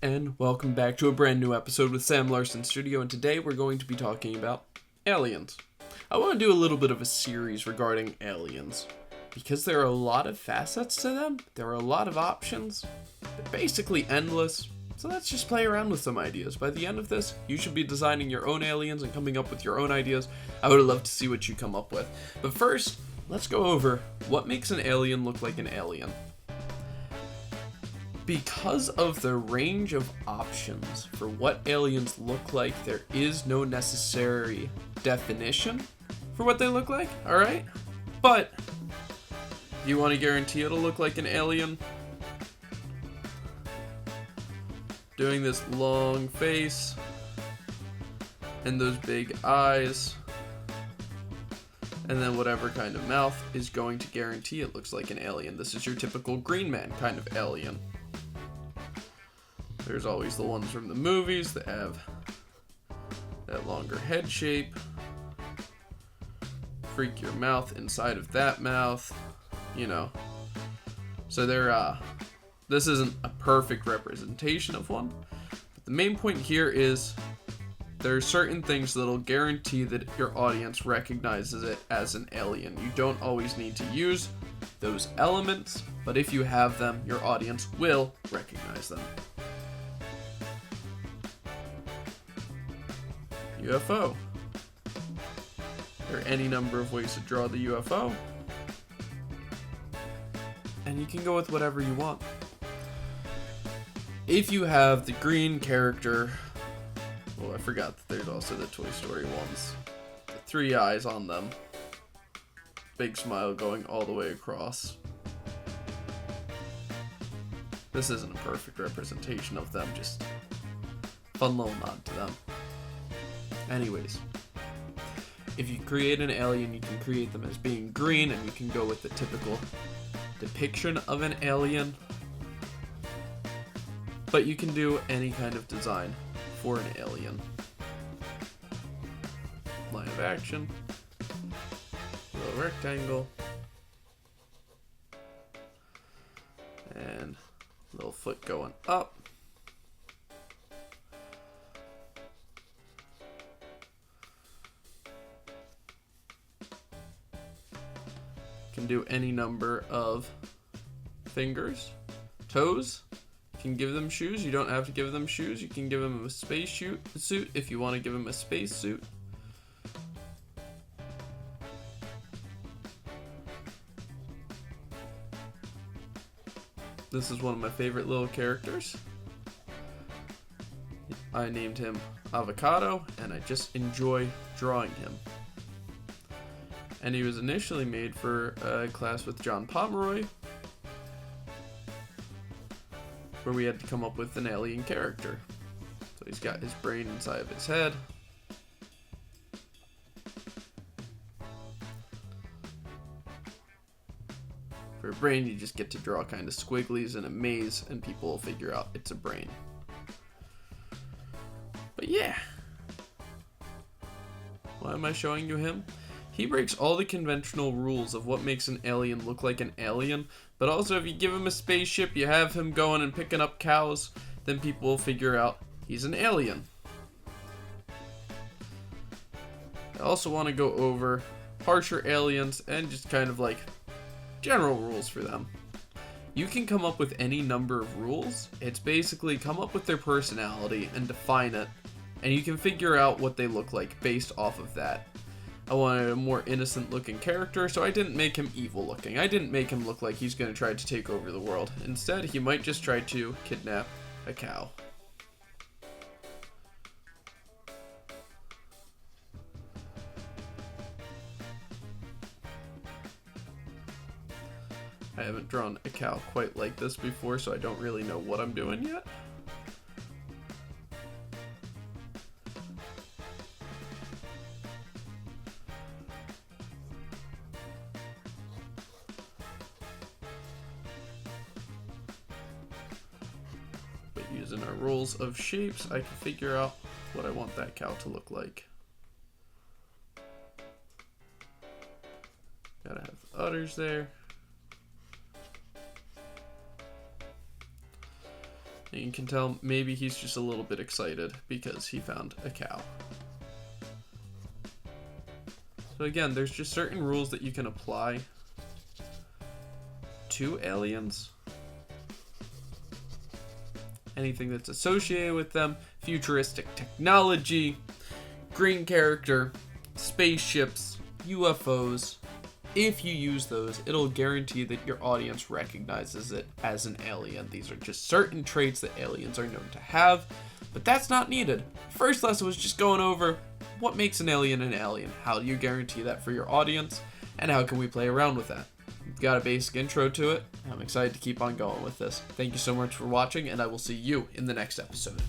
and welcome back to a brand new episode with Sam Larson Studio, and today we're going to be talking about aliens. I want to do a little bit of a series regarding aliens, because there are a lot of facets to them, there are a lot of options, they're basically endless, so let's just play around with some ideas. By the end of this, you should be designing your own aliens and coming up with your own ideas. I would love to see what you come up with. But first, let's go over what makes an alien look like an alien. Because of the range of options for what aliens look like, there is no necessary definition for what they look like, alright? But, you want to guarantee it'll look like an alien? Doing this long face, and those big eyes, and then whatever kind of mouth is going to guarantee it looks like an alien. This is your typical Green Man kind of alien. There's always the ones from the movies that have that longer head shape. Freak your mouth inside of that mouth, you know. So this isn't a perfect representation of one. But the main point here is there are certain things that'll guarantee that your audience recognizes it as an alien. You don't always need to use those elements, but if you have them, your audience will recognize them. UFO. There are any number of ways to draw the UFO, and you can go with whatever you want. If you have the green character, I forgot that there's also the Toy Story ones. The 3 eyes on them. Big smile going all the way across. This isn't a perfect representation of them, just fun little nod to them. Anyways, if you create an alien, you can create them as being green, and you can go with the typical depiction of an alien. But you can do any kind of design for an alien. Line of action, little rectangle, and little foot going up. Can do any number of fingers, toes. You can give them shoes. You don't have to give them shoes. You can give them a space suit if you want to give them a space suit. This is one of my favorite little characters. I named him Avocado, and I just enjoy drawing him. And he was initially made for a class with John Pomeroy, where we had to come up with an alien character. So he's got his brain inside of his head. For a brain, you just get to draw kind of squigglies in a maze, and people will figure out it's a brain. But yeah. Why am I showing you him? He breaks all the conventional rules of what makes an alien look like an alien, but also if you give him a spaceship, you have him going and picking up cows, then people will figure out he's an alien. I also want to go over harsher aliens and just kind of like general rules for them. You can come up with any number of rules. It's basically come up with their personality and define it, and you can figure out what they look like based off of that. I wanted a more innocent looking character, so I didn't make him evil looking. I didn't make him look like he's going to try to take over the world. Instead, he might just try to kidnap a cow. I haven't drawn a cow quite like this before, so I don't really know what I'm doing yet. Using our rules of shapes, I can figure out what I want that cow to look like. Gotta have the udders there. And you can tell maybe he's just a little bit excited because he found a cow. So again, there's just certain rules that you can apply to aliens. Anything that's associated with them, futuristic technology, green character, spaceships, UFOs. If you use those, it'll guarantee that your audience recognizes it as an alien. These are just certain traits that aliens are known to have, but that's not needed. First lesson was just going over what makes an alien an alien. How do you guarantee that for your audience? And how can we play around with that? We've got a basic intro to it. I'm excited to keep on going with this. Thank you so much for watching, and I will see you in the next episode.